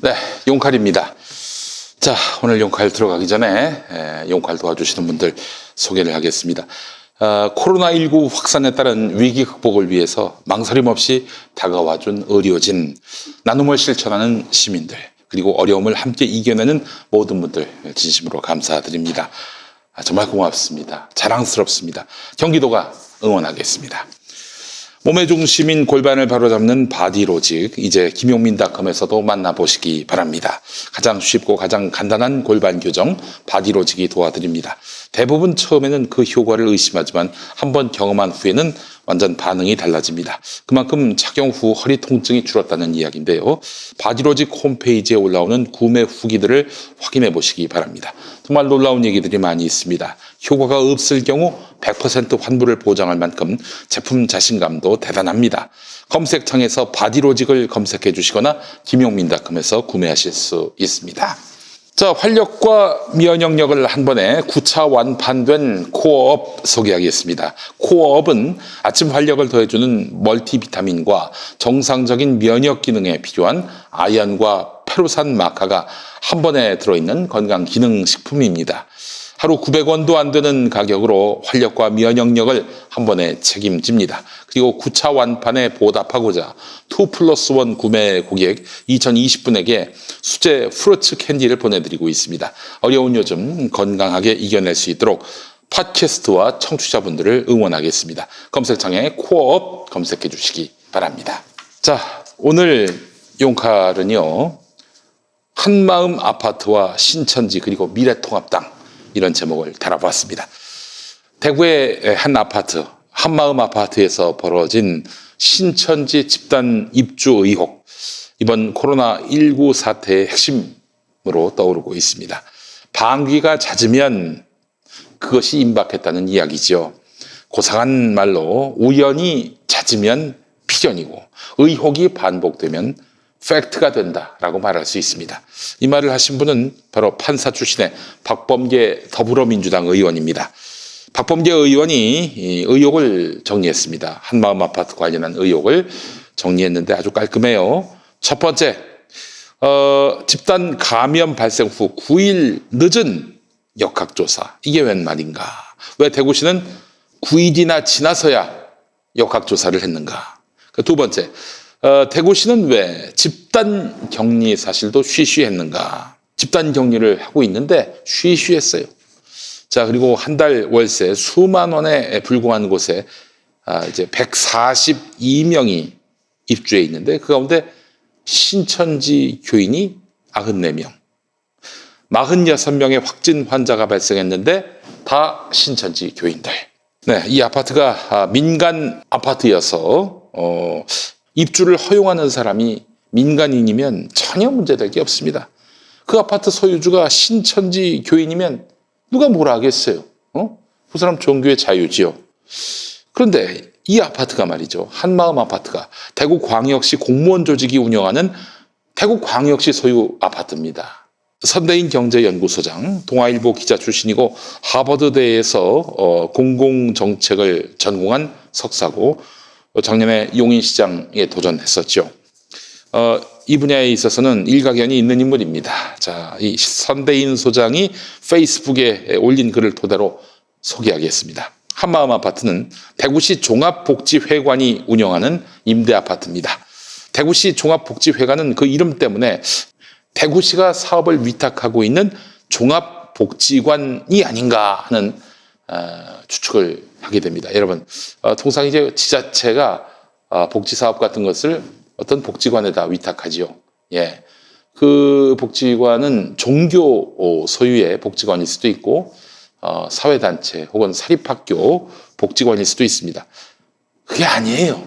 네, 용칼입니다. 자, 오늘 용칼 들어가기 전에 용칼 도와주시는 분들 소개를 하겠습니다. 코로나19 확산에 따른 위기 극복을 위해서 망설임 없이 다가와준 의료진, 나눔을 실천하는 시민들, 그리고 어려움을 함께 이겨내는 모든 분들 진심으로 감사드립니다. 정말 고맙습니다. 자랑스럽습니다. 경기도가 응원하겠습니다. 몸의 중심인 골반을 바로잡는 바디로직, 이제 김용민닷컴에서도 만나보시기 바랍니다. 가장 쉽고 가장 간단한 골반 교정 바디로직이 도와드립니다. 대부분 처음에는 그 효과를 의심하지만 한번 경험한 후에는 완전 반응이 달라집니다. 그만큼 착용 후 허리 통증이 줄었다는 이야기인데요. 바디로직 홈페이지에 올라오는 구매 후기들을 확인해 보시기 바랍니다. 정말 놀라운 얘기들이 많이 있습니다. 효과가 없을 경우 100% 환불을 보장할 만큼 제품 자신감도 대단합니다. 검색창에서 바디로직을 검색해 주시거나 김용민닷컴에서 구매하실 수 있습니다. 자, 활력과 면역력을 한 번에 9차 완판된 코어업 소개하겠습니다. 코어업은 아침 활력을 더해주는 멀티비타민과 정상적인 면역 기능에 필요한 아연과 페루산 마카가 한 번에 들어있는 건강기능식품입니다. 하루 900원도 안 되는 가격으로 활력과 면역력을 한 번에 책임집니다. 그리고 9차 완판에 보답하고자 2+1 구매 고객 2020분에게 수제 프루츠 캔디를 보내드리고 있습니다. 어려운 요즘 건강하게 이겨낼 수 있도록 팟캐스트와 청취자분들을 응원하겠습니다. 검색창에 코어업 검색해 주시기 바랍니다. 자, 오늘 용칼은요, 한마음 아파트와 신천지 그리고 미래통합당, 이런 제목을 달아봤습니다. 대구의 한 아파트, 한마음 아파트에서 벌어진 신천지 집단 입주 의혹, 이번 코로나19 사태의 핵심으로 떠오르고 있습니다. 방귀가 잦으면 그것이 임박했다는 이야기죠. 고상한 말로 우연히 잦으면 필연이고 의혹이 반복되면 팩트가 된다라고 말할 수 있습니다. 이 말을 하신 분은 바로 판사 출신의 박범계 더불어민주당 의원입니다. 박범계 의원이 이 의혹을 정리했습니다. 한마음 아파트 관련한 의혹을 정리했는데 아주 깔끔해요. 첫 번째, 집단 감염 발생 후 9일 늦은 역학조사. 이게 웬 말인가? 왜 대구시는 9일이나 지나서야 역학조사를 했는가? 두 번째, 대구시는 왜 집단 격리 사실도 쉬쉬했는가? 집단 격리를 하고 있는데 쉬쉬했어요. 자, 그리고 한 달 월세 수만 원에 불과한 곳에 이제 142명이 입주해 있는데 그 가운데 신천지 교인이 94명, 46명의 확진 환자가 발생했는데 다 신천지 교인들. 네, 이 아파트가 민간 아파트여서 입주를 허용하는 사람이 민간인이면 전혀 문제될 게 없습니다. 그 아파트 소유주가 신천지 교인이면 누가 뭐라 하겠어요? 그 사람 종교의 자유지요. 그런데 이 아파트가 말이죠. 한마음 아파트가 대구광역시 공무원 조직이 운영하는 대구광역시 소유 아파트입니다. 선대인 경제연구소장, 동아일보 기자 출신이고 하버드대에서 공공정책을 전공한 석사고 작년에 용인시장에 도전했었죠. 이 분야에 있어서는 일가견이 있는 인물입니다. 자, 이 선대인 소장이 페이스북에 올린 글을 토대로 소개하겠습니다. 한마음 아파트는 대구시 종합복지회관이 운영하는 임대아파트입니다. 대구시 종합복지회관은 그 이름 때문에 대구시가 사업을 위탁하고 있는 종합복지관이 아닌가 하는 추측을 하게 됩니다. 여러분, 통상 이제 지자체가 복지사업 같은 것을 어떤 복지관에다 위탁하지요. 예. 그 복지관은 종교 소유의 복지관일 수도 있고, 사회단체 혹은 사립학교 복지관일 수도 있습니다. 그게 아니에요.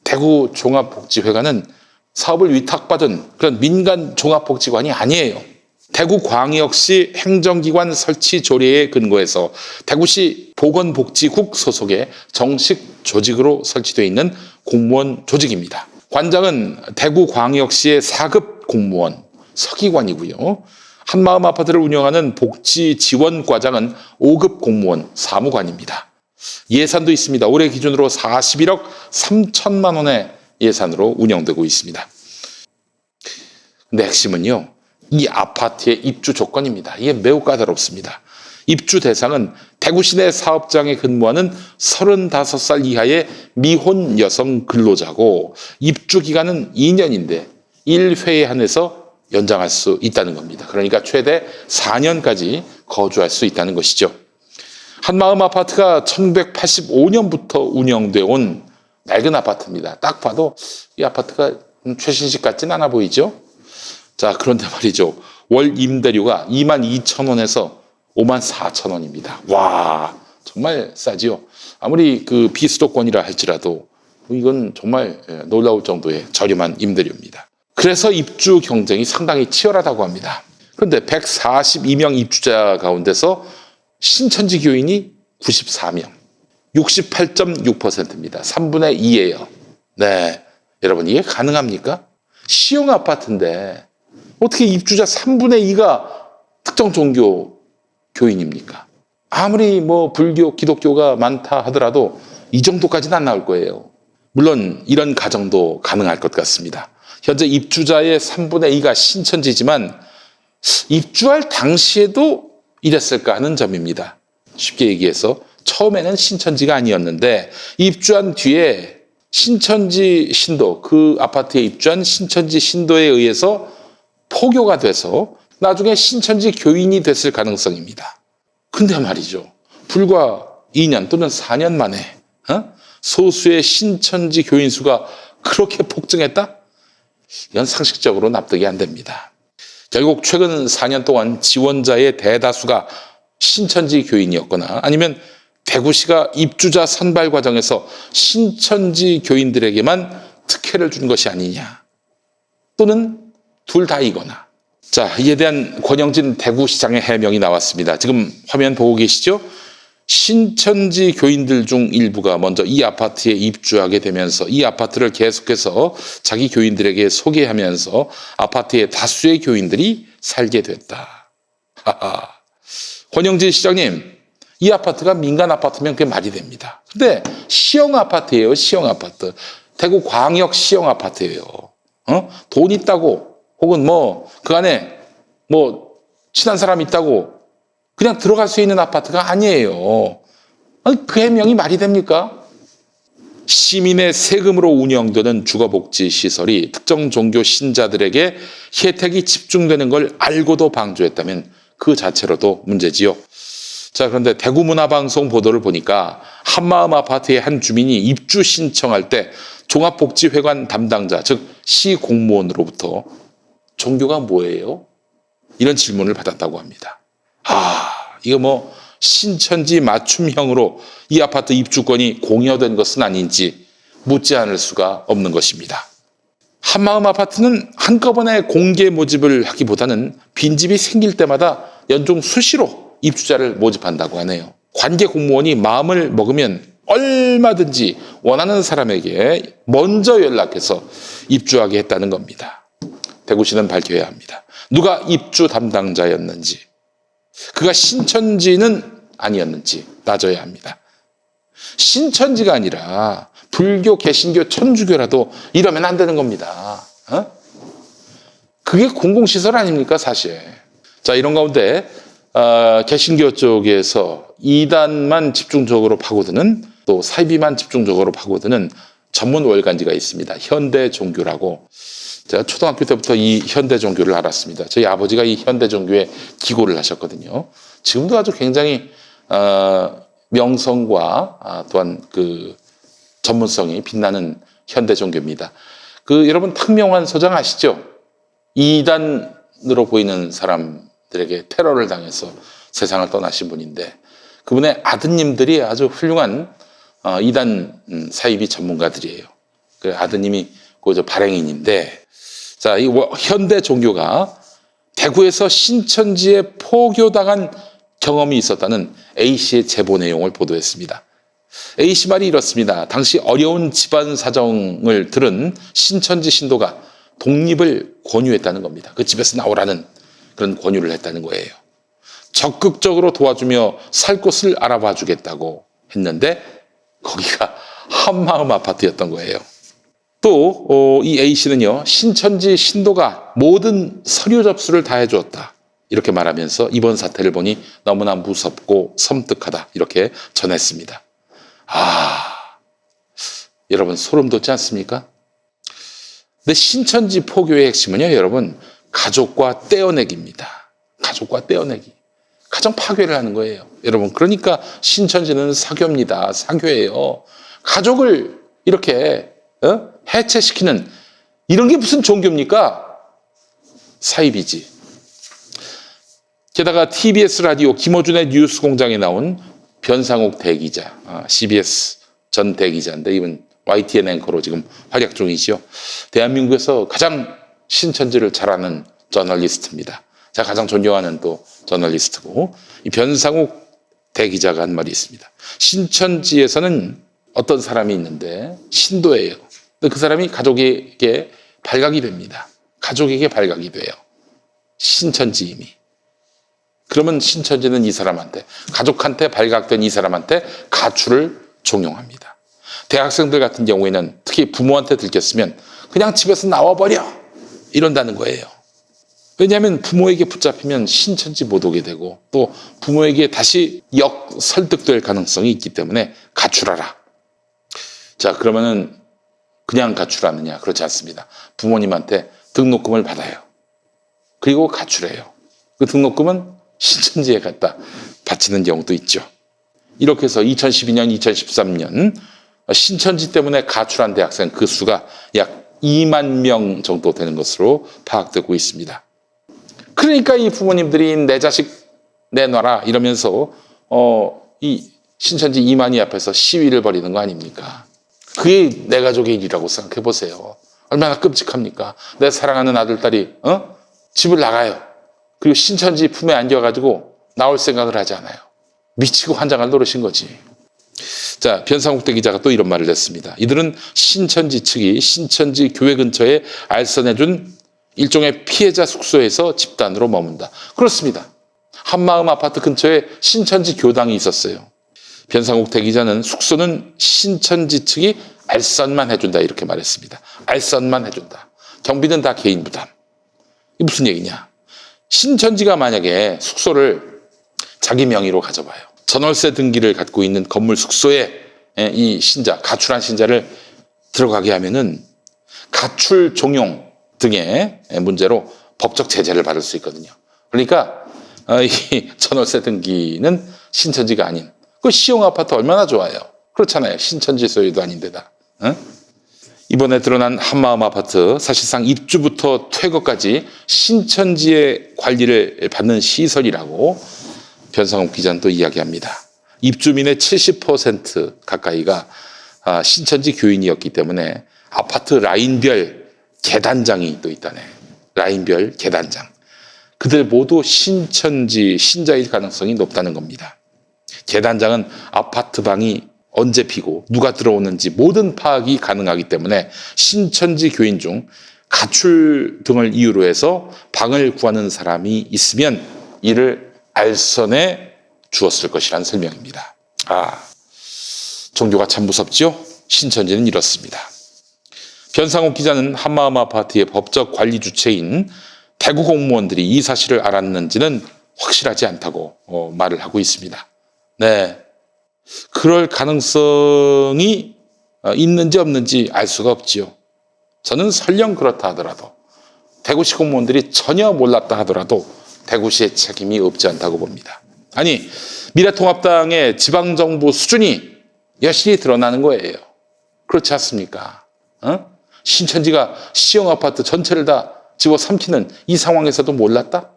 대구 종합복지회관은 사업을 위탁받은 그런 민간 종합복지관이 아니에요. 대구광역시 행정기관 설치 조례에 근거해서 대구시 보건복지국 소속의 정식 조직으로 설치되어 있는 공무원 조직입니다. 관장은 대구광역시의 4급 공무원 서기관이고요. 한마음 아파트를 운영하는 복지지원과장은 5급 공무원 사무관입니다. 예산도 있습니다. 올해 기준으로 41억 3천만 원의 예산으로 운영되고 있습니다. 근데 핵심은요, 이 아파트의 입주 조건입니다. 이게 매우 까다롭습니다. 입주 대상은 대구 시내 사업장에 근무하는 35살 이하의 미혼 여성 근로자고, 입주 기간은 2년인데 1회에 한해서 연장할 수 있다는 겁니다. 그러니까 최대 4년까지 거주할 수 있다는 것이죠. 한마음 아파트가 1985년부터 운영되어 온 낡은 아파트입니다. 딱 봐도 이 아파트가 최신식 같진 않아 보이죠? 자, 그런데 말이죠. 월 임대료가 22,000원에서 54,000원입니다. 와, 정말 싸지요. 아무리 그 비수도권이라 할지라도 이건 정말 놀라울 정도의 저렴한 임대료입니다. 그래서 입주 경쟁이 상당히 치열하다고 합니다. 그런데 142명 입주자 가운데서 신천지 교인이 94명, 68.6%입니다. 3분의 2예요. 네, 여러분 이게 가능합니까? 시형 아파트인데 어떻게 입주자 3분의 2가 특정 종교 교인입니까? 아무리 뭐 불교, 기독교가 많다 하더라도 이 정도까지는 안 나올 거예요. 물론 이런 가정도 가능할 것 같습니다. 현재 입주자의 3분의 2가 신천지지만 입주할 당시에도 이랬을까 하는 점입니다. 쉽게 얘기해서 처음에는 신천지가 아니었는데 입주한 뒤에 신천지 신도, 그 아파트에 입주한 신천지 신도에 의해서 포교가 돼서 나중에 신천지 교인이 됐을 가능성입니다. 근데 말이죠. 불과 2년 또는 4년 만에 소수의 신천지 교인 수가 그렇게 폭증했다? 이건 상식적으로 납득이 안 됩니다. 결국 최근 4년 동안 지원자의 대다수가 신천지 교인이었거나 아니면 대구시가 입주자 선발 과정에서 신천지 교인들에게만 특혜를 준 것이 아니냐, 또는 둘 다이거나. 자, 이에 대한 권영진 대구시장의 해명이 나왔습니다. 지금 화면 보고 계시죠? 신천지 교인들 중 일부가 먼저 이 아파트에 입주하게 되면서 이 아파트를 계속해서 자기 교인들에게 소개하면서 아파트의 다수의 교인들이 살게 됐다. 하하. 권영진 시장님, 이 아파트가 민간 아파트면 그게 말이 됩니다. 근데 시형 아파트예요, 시형 아파트. 대구 광역 시형 아파트예요. 돈 있다고 혹은 뭐 그 안에 뭐 친한 사람 있다고 그냥 들어갈 수 있는 아파트가 아니에요. 아니, 그 해명이 말이 됩니까? 시민의 세금으로 운영되는 주거복지 시설이 특정 종교 신자들에게 혜택이 집중되는 걸 알고도 방조했다면 그 자체로도 문제지요. 자, 그런데 대구문화방송 보도를 보니까 한마음 아파트의 한 주민이 입주 신청할 때 종합복지회관 담당자, 즉 시 공무원으로부터 종교가 뭐예요? 이런 질문을 받았다고 합니다. 이거 뭐 신천지 맞춤형으로 이 아파트 입주권이 공여된 것은 아닌지 묻지 않을 수가 없는 것입니다. 한마음 아파트는 한꺼번에 공개 모집을 하기보다는 빈집이 생길 때마다 연중 수시로 입주자를 모집한다고 하네요. 관계 공무원이 마음을 먹으면 얼마든지 원하는 사람에게 먼저 연락해서 입주하게 했다는 겁니다. 대구시는 밝혀야 합니다. 누가 입주 담당자였는지, 그가 신천지는 아니었는지 따져야 합니다. 신천지가 아니라 불교, 개신교, 천주교라도 이러면 안 되는 겁니다. 그게 공공시설 아닙니까, 사실. 자, 이런 가운데 개신교 쪽에서 이단만 집중적으로 파고드는, 또 사이비만 집중적으로 파고드는 전문 월간지가 있습니다. 현대종교라고. 제가 초등학교 때부터 이 현대종교를 알았습니다. 저희 아버지가 이 현대종교에 기고를 하셨거든요. 지금도 아주 굉장히 명성과 또한 그 전문성이 빛나는 현대종교입니다. 그 여러분 탁명환 소장 아시죠? 이단으로 보이는 사람들에게 테러를 당해서 세상을 떠나신 분인데, 그분의 아드님들이 아주 훌륭한 이단 사이비 전문가들이에요. 그 아드님이 그 발행인인데, 자, 이 현대 종교가 대구에서 신천지에 포교당한 경험이 있었다는 A씨의 제보 내용을 보도했습니다. A씨 말이 이렇습니다. 당시 어려운 집안 사정을 들은 신천지 신도가 독립을 권유했다는 겁니다. 그 집에서 나오라는 그런 권유를 했다는 거예요. 적극적으로 도와주며 살 곳을 알아봐 주겠다고 했는데 거기가 한마음 아파트였던 거예요. 또 이 A씨는요, 신천지 신도가 모든 서류 접수를 다 해주었다, 이렇게 말하면서 이번 사태를 보니 너무나 무섭고 섬뜩하다, 이렇게 전했습니다. 여러분 소름 돋지 않습니까? 근데 신천지 포교의 핵심은요, 여러분, 가족과 떼어내기입니다. 가족과 떼어내기. 가정 파괴를 하는 거예요. 여러분, 그러니까 신천지는 사교입니다. 사교예요. 가족을 이렇게 해체시키는, 이런 게 무슨 종교입니까? 사입이지. 게다가 TBS 라디오 김어준의 뉴스 공장에 나온 변상욱 대기자, CBS 전 대기자인데 이분 YTN 앵커로 지금 활약 중이지요. 대한민국에서 가장 신천지를 잘 아는 저널리스트입니다. 제가 가장 존경하는 또 저널리스트고, 이 변상욱 대기자가 한 말이 있습니다. 신천지에서는 어떤 사람이 있는데 신도예요. 근데 그 사람이 가족에게 발각이 됩니다. 가족에게 발각이 돼요. 신천지임이. 그러면 신천지는 이 사람한테, 가족한테 발각된 이 사람한테 가출을 종용합니다. 대학생들 같은 경우에는 특히 부모한테 들켰으면 그냥 집에서 나와버려, 이런다는 거예요. 왜냐하면 부모에게 붙잡히면 신천지 못 오게 되고 또 부모에게 다시 설득될 가능성이 있기 때문에 가출하라. 자, 그러면은 그냥 가출하느냐? 그렇지 않습니다. 부모님한테 등록금을 받아요. 그리고 가출해요. 그 등록금은 신천지에 갖다 바치는 경우도 있죠. 이렇게 해서 2012년, 2013년 신천지 때문에 가출한 대학생 그 수가 약 2만 명 정도 되는 것으로 파악되고 있습니다. 그러니까 이 부모님들이 내 자식 내놔라 이러면서 이 신천지 이만희 앞에서 시위를 벌이는 거 아닙니까? 그게 내 가족의 일이라고 생각해 보세요. 얼마나 끔찍합니까? 내 사랑하는 아들, 딸이 집을 나가요. 그리고 신천지 품에 안겨가지고 나올 생각을 하지 않아요. 미치고 환장할 노릇인 거지. 자, 변상욱 대기자가 또 이런 말을 했습니다. 이들은 신천지 측이 신천지 교회 근처에 알선해준 일종의 피해자 숙소에서 집단으로 머문다. 그렇습니다. 한마음 아파트 근처에 신천지 교당이 있었어요. 변상욱 대기자는 숙소는 신천지 측이 알선만 해준다, 이렇게 말했습니다. 알선만 해준다. 경비는 다 개인 부담. 이게 무슨 얘기냐? 신천지가 만약에 숙소를 자기 명의로 가져봐요. 전월세 등기를 갖고 있는 건물 숙소에 이 신자, 가출한 신자를 들어가게 하면은 가출 종용 등의 문제로 법적 제재를 받을 수 있거든요. 그러니까 이 전월세 등기는 신천지가 아닌 그 시용 아파트 얼마나 좋아요. 그렇잖아요. 신천지 소유도 아닌데다. 이번에 드러난 한마음 아파트, 사실상 입주부터 퇴거까지 신천지의 관리를 받는 시설이라고 변상욱 기자는 또 이야기합니다. 입주민의 70% 가까이가 신천지 교인이었기 때문에 아파트 라인별 계단장이 또 있다네. 라인별 계단장. 그들 모두 신천지 신자일 가능성이 높다는 겁니다. 계단장은 아파트 방이 언제 피고 누가 들어오는지 모든 파악이 가능하기 때문에 신천지 교인 중 가출 등을 이유로 해서 방을 구하는 사람이 있으면 이를 알선해 주었을 것이라는 설명입니다. 종교가 참 무섭죠? 신천지는 이렇습니다. 변상욱 기자는 한마음 아파트의 법적 관리 주체인 대구 공무원들이 이 사실을 알았는지는 확실하지 않다고 말을 하고 있습니다. 네, 그럴 가능성이 있는지 없는지 알 수가 없지요. 저는 설령 그렇다 하더라도 대구시 공무원들이 전혀 몰랐다 하더라도 대구시의 책임이 없지 않다고 봅니다. 아니, 미래통합당의 지방정부 수준이 여실히 드러나는 거예요. 그렇지 않습니까? 신천지가 시형 아파트 전체를 다 집어삼키는 이 상황에서도 몰랐다?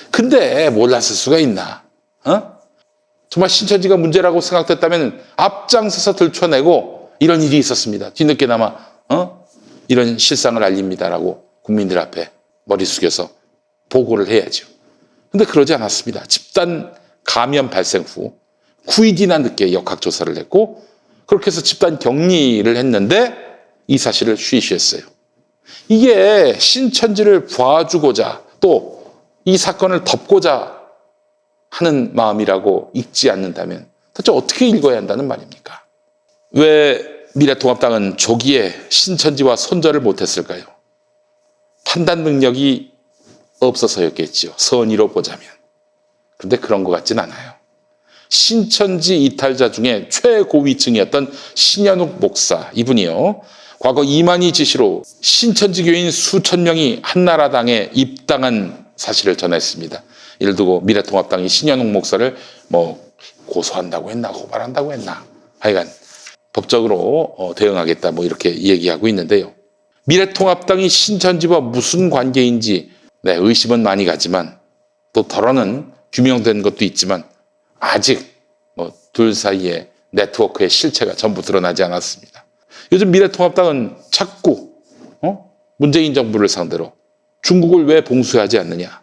근데 몰랐을 수가 있나? 정말 신천지가 문제라고 생각됐다면 앞장서서 들춰내고 이런 일이 있었습니다. 뒤늦게나마 이런 실상을 알립니다라고 국민들 앞에 머리 숙여서 보고를 해야죠. 근데 그러지 않았습니다. 집단 감염 발생 후 9일이나 늦게 역학조사를 했고 그렇게 해서 집단 격리를 했는데 이 사실을 쉬쉬했어요. 이게 신천지를 봐주고자 또 이 사건을 덮고자 하는 마음이라고 읽지 않는다면 도대체 어떻게 읽어야 한다는 말입니까? 왜 미래통합당은 조기에 신천지와 손절을 못했을까요? 판단 능력이 없어서였겠지요. 선의로 보자면. 그런데 그런 것 같진 않아요. 신천지 이탈자 중에 최고위층이었던 신현욱 목사, 이분이요, 과거 이만희 지시로 신천지 교인 수천 명이 한나라당에 입당한 사실을 전했습니다. 이를 두고 미래통합당이 신현욱 목사를 고소한다고 했나 고발한다고 했나, 하여간 법적으로 대응하겠다 이렇게 얘기하고 있는데요. 미래통합당이 신천지와 무슨 관계인지 의심은 많이 가지만, 또 덜어는 규명된 것도 있지만 아직 둘 사이의 네트워크의 실체가 전부 드러나지 않았습니다. 요즘 미래통합당은 자꾸 문재인 정부를 상대로 중국을 왜 봉쇄하지 않느냐,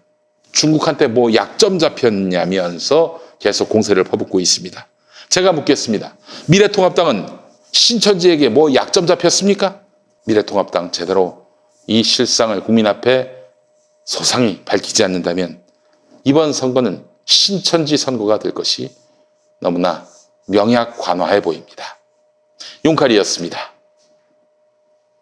중국한테 약점 잡혔냐면서 계속 공세를 퍼붓고 있습니다. 제가 묻겠습니다. 미래통합당은 신천지에게 약점 잡혔습니까? 미래통합당 제대로 이 실상을 국민 앞에 소상히 밝히지 않는다면 이번 선거는 신천지 선거가 될 것이 너무나 명약관화해 보입니다. 용칼이었습니다.